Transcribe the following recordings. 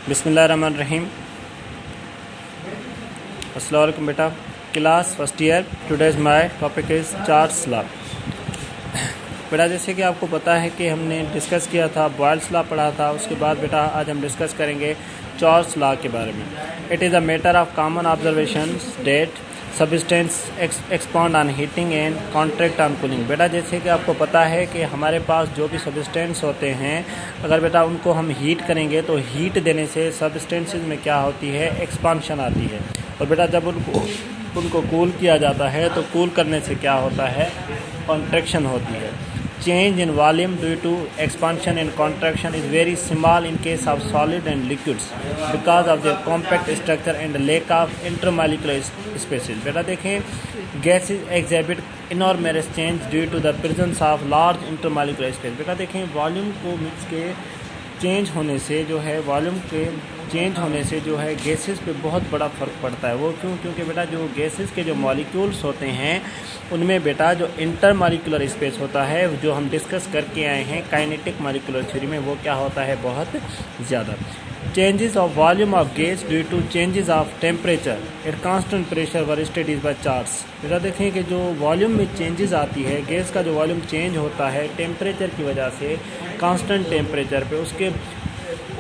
बिस्मिल्लाहिर्रहमानिर्रहीम। अस्सलाम वालेकुम बेटा। Class first year. Today's my topic is Charles law. बेटा जैसे कि आपको पता है कि हमने डिस्कस किया था, बॉयल्स लॉ पढ़ा था। उसके बाद बेटा आज हम डिस्कस करेंगे चार्ल्स लॉ के बारे में। It is a matter of common observation that substance expand on heating and contract on cooling. बेटा जैसे कि आपको पता है कि हमारे पास जो भी सब्सटेंस होते हैं, अगर बेटा उनको हम हीट करेंगे तो हीट देने से सब्सटेंसेस में क्या होती है, एक्सपांशन आती है। और बेटा जब उनको कूल किया जाता है तो कूल करने से क्या होता है, कॉन्ट्रैक्शन होती है। Change in volume due to expansion and contraction is very small in case of solid and liquids because of their compact structure and lack of intermolecular spaces। बेटा देखें, gases exhibit enormous change due to the presence of large intermolecular space। बेटा देखें, volume को mix के change होने से जो है, वॉल्यूम के चेंज होने से जो है गैसेस पे बहुत बड़ा फ़र्क पड़ता है। वो क्यों? क्योंकि बेटा जो गैसेस के जो मॉलिक्यूल्स होते हैं उनमें बेटा जो इंटर मॉलिक्यूलर स्पेस होता है, जो हम डिस्कस करके आए हैं काइनेटिक मॉलिक्यूलर थ्योरी में, वो क्या होता है, बहुत ज़्यादा। Changes of volume of gas due to changes of temperature at constant pressure were studies by Charles. बेटा देखें कि जो वॉल्यूम में चेंजेस आती है, गैस का जो वॉल्यूम चेंज होता है टेम्परेचर की वजह से, कांस्टेंट टेम्परेचर पे,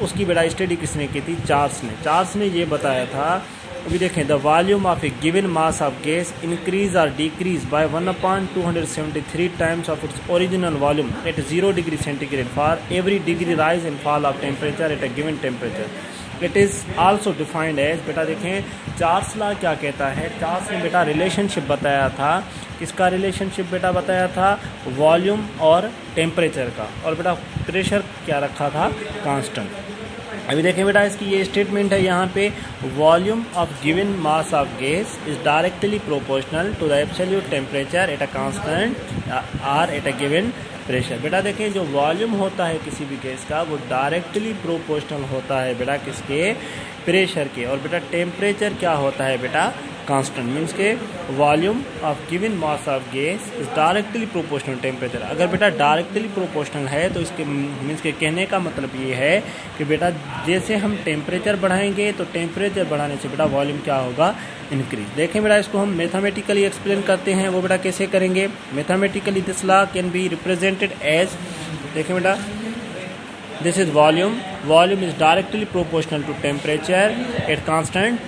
उसकी बेटा स्टडी किसने की थी? चार्ल्स ने ये बताया था। अभी देखें, the volume of a given mass of gas increase और decrease by 1/273 times of its original volume at 0 degree centigrade for every degree rise and fall of temperature at a given temperature. It is also defined as, बेटा देखें Charles law क्या कहता है। Charles ने बेटा relationship बताया था। किसका रिलेशनशिप बेटा बताया था? वॉल्यूम और टेम्परेचर का। और बेटा प्रेशर क्या रखा था? कांस्टेंट। अभी देखें बेटा, इसकी ये स्टेटमेंट है यहाँ पे, volume of given mass of gas is directly proportional to the absolute temperature at a constant or at a given pressure. बेटा देखें, जो वॉल्यूम होता है किसी भी गैस का, वो डायरेक्टली प्रोपोर्शनल होता है बेटा किसके? प्रेशर के। और बेटा टेम्परेचर क्या होता है बेटा? कांस्टेंट। मीन्स के volume of given mass of gas is directly proportional temperature. अगर बेटा डायरेक्टली प्रोपोर्शनल है तो इसके मीन्स के कहने का मतलब ये है कि बेटा जैसे हम टेम्परेचर बढ़ाएंगे तो टेम्परेचर बढ़ाने से बेटा वॉल्यूम क्या होगा? इंक्रीज। देखें बेटा, इसको हम मैथमेटिकली एक्सप्लेन करते हैं। वो बेटा कैसे करेंगे? Mathematically this law can be represented as, देखें बेटा, this is volume is directly proportional to temperature at constant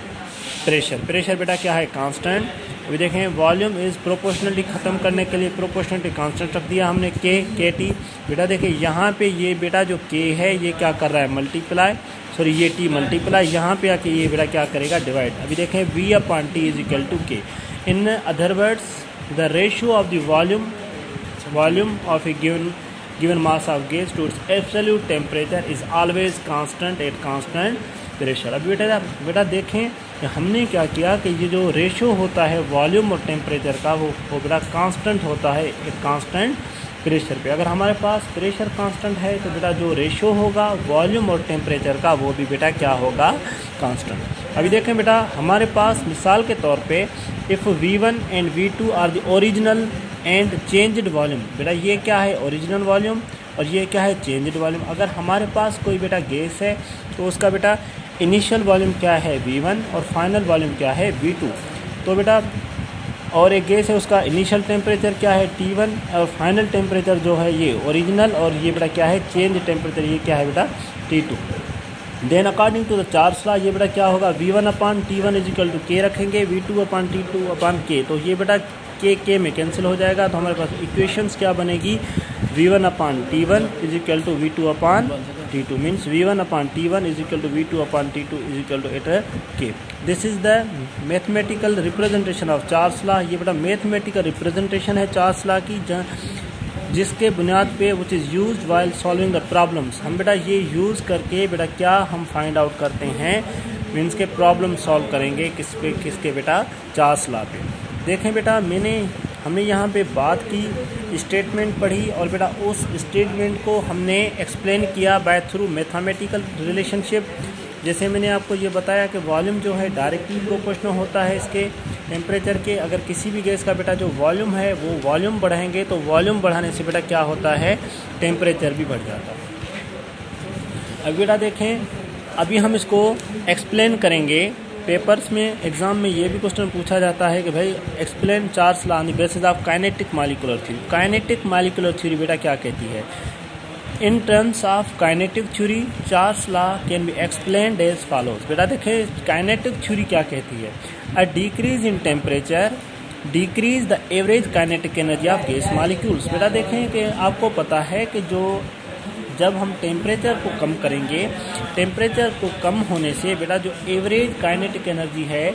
pressure बेटा क्या है? कांस्टेंट। अभी देखें, वॉल्यूम इज प्रोपोर्शनली ख़त्म करने के लिए प्रोपोर्शनली कांस्टेंट रख दिया हमने, के टी। बेटा देखें यहाँ पे ये बेटा जो के है ये क्या कर रहा है? मल्टीप्लाई, सॉरी ये टी मल्टीप्लाई, यहाँ पे आके ये बेटा क्या करेगा? डिवाइड। अभी देखें, V upon T is equal to K. In other words, the ratio of the volume of a given mass of gas to its absolute temperature is always constant at constant pressure. अब बेटा देखें हमने क्या किया कि ये जो ratio होता है वॉल्यूम और टेम्परेचर का, वो बेटा कांस्टेंट होता है एक कांस्टेंट प्रेशर पे। अगर हमारे पास प्रेशर कांस्टेंट है तो बेटा जो रेशियो होगा वॉल्यूम और टेम्परेचर का, वो भी बेटा क्या होगा? कांस्टेंट। अभी देखें बेटा, हमारे पास मिसाल के तौर पे if V1 and V2 are the original and changed volume. बेटा ये क्या है? ओरिजिनल वॉल्यूम, और ये क्या है? Changed volume. अगर हमारे पास कोई बेटा गैस है तो उसका बेटा इनिशियल वॉल्यूम क्या है? V1 और फाइनल वॉल्यूम क्या है? V2। तो बेटा और एक गैस है, उसका इनिशियल टेम्परेचर क्या है? T1 और फाइनल टेम्परेचर जो है ये ओरिजिनल, और ये बेटा क्या है? चेंज टेम्परेचर, ये क्या है बेटा? T2। Then according to the Charles law ये बेटा क्या होगा? V1 upon T1 is equal to के रखेंगे, V2 अपॉन T2 अपॉन के। तो ये बेटा के में कैंसिल हो जाएगा। तो हमारे पास इक्वेशंस क्या बनेगी? V1 upon T1 is equal to V2 upon T2 means V1 upon T1 is equal to V2 upon T2 is equal to at K. This is the mathematical representation of Charles law. ये बेटा mathematical representation है Charles law की, जिसके बुनियाद पे which is used while solving the problems. हम बेटा ये यूज़ करके बेटा क्या हम फाइंड आउट करते हैं, मीन्स के प्रॉब्लम सॉल्व करेंगे किसके बेटा? चार्ल्स लॉ पे। देखें बेटा, हमने यहाँ पे बात की, स्टेटमेंट पढ़ी, और बेटा उस स्टेटमेंट को हमने एक्सप्लेन किया बाय थ्रू मैथमेटिकल रिलेशनशिप। जैसे मैंने आपको ये बताया कि वॉल्यूम जो है डायरेक्टली प्रोपोर्शनल होता है इसके टेम्परेचर के। अगर किसी भी गैस का बेटा जो वॉल्यूम है वो वॉल्यूम बढ़ाएंगे तो वॉल्यूम बढ़ाने से बेटा क्या होता है? टेम्परेचर भी बढ़ जाता है। अब बेटा देखें, अभी हम इसको एक्सप्लेन करेंगे। पेपर्स में एग्जाम में ये भी क्वेश्चन पूछा जाता है कि भाई explain Charles law on the basis of kinetic molecular theory. Kinetic molecular theory बेटा क्या कहती है? In terms of kinetic theory Charles law can be explained as follows. बेटा देखें काइनेटिक थ्योरी क्या कहती है? A decrease in temperature decrease the average kinetic energy of gas molecules. बेटा देखें कि आपको पता है कि जब हम टेम्परेचर को कम करेंगे, टेम्परेचर को कम होने से बेटा जो एवरेज काइनेटिक एनर्जी है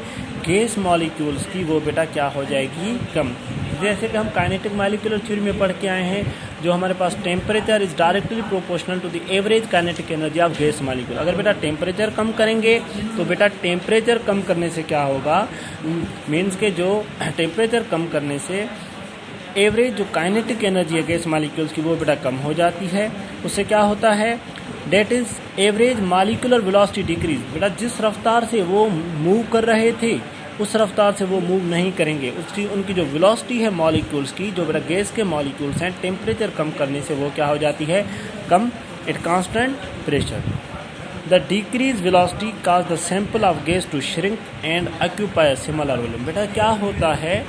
गैस मॉलिक्यूल्स की वो बेटा क्या हो जाएगी? कम। जैसे कि हम काइनेटिक मॉलिक्यूलर थ्योरी में पढ़ के आए हैं, जो हमारे पास temperature is directly proportional to the average kinetic energy of gas molecule. अगर बेटा टेम्परेचर कम करेंगे तो बेटा टेम्परेचर कम करने से क्या होगा? मीन्स के जो टेम्परेचर कम करने से एवरेज जो काइनेटिक एनर्जी है गैस मॉलिक्यूल्स की वो बेटा कम हो जाती है। उससे क्या होता है? That is average molecular velocity decrease. बेटा जिस रफ्तार से वो मूव कर रहे थे उस रफ्तार से वो मूव नहीं करेंगे, उसकी उनकी जो वेलोसिटी है मॉलिक्यूल्स की, जो बेटा गैस के मॉलिक्यूल्स हैं, टेम्परेचर कम करने से वो क्या हो जाती है? कम। At constant pressure the decrease velocity cause the sample of gas to shrink and occupy similar volume. बेटा क्या होता है?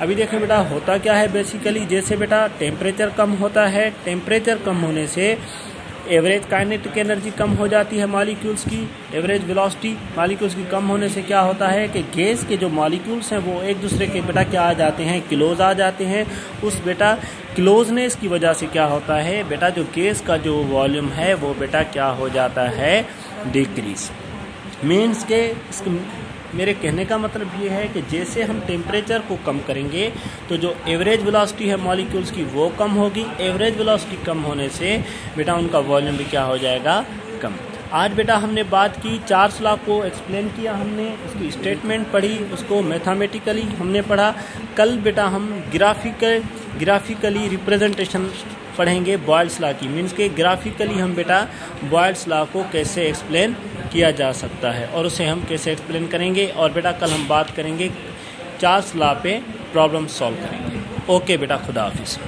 अभी देखें बेटा होता क्या है बेसिकली, जैसे बेटा टेम्परेचर कम होता है, टेम्परेचर कम होने से एवरेज काइनेटिक एनर्जी कम हो जाती है मॉलिक्यूल्स की, एवरेज वेलोसिटी मॉलिक्यूल्स की कम होने से क्या होता है कि गैस के जो मॉलिक्यूल्स हैं वो एक दूसरे के बेटा क्या आ जाते हैं? क्लोज आ जाते हैं। उस बेटा क्लोजनेस की वजह से क्या होता है? बेटा जो गैस का जो वॉल्यूम है वो बेटा क्या हो जाता है? डिक्रीज। मीन्स के मेरे कहने का मतलब ये है कि जैसे हम टेम्परेचर को कम करेंगे तो जो एवरेज वेलोसिटी है मॉलिक्यूल्स की वो कम होगी। एवरेज वेलोसिटी कम होने से बेटा उनका वॉल्यूम भी क्या हो जाएगा? कम। आज बेटा हमने बात की चार्ल्स लॉ को एक्सप्लेन किया, हमने उसकी स्टेटमेंट पढ़ी, उसको मैथमेटिकली हमने पढ़ा। कल बेटा हम ग्राफिकली रिप्रेजेंटेशन पढ़ेंगे बॉयल्स लॉ की। मीन्स के ग्राफिकली हम बेटा बॉयल्स लॉ को कैसे एक्सप्लेन किया जा सकता है और उसे हम कैसे एक्सप्लेन करेंगे। और बेटा कल हम बात करेंगे चार्ल्स लॉ पे प्रॉब्लम सॉल्व करेंगे। ओके बेटा, खुदा हाफिज़।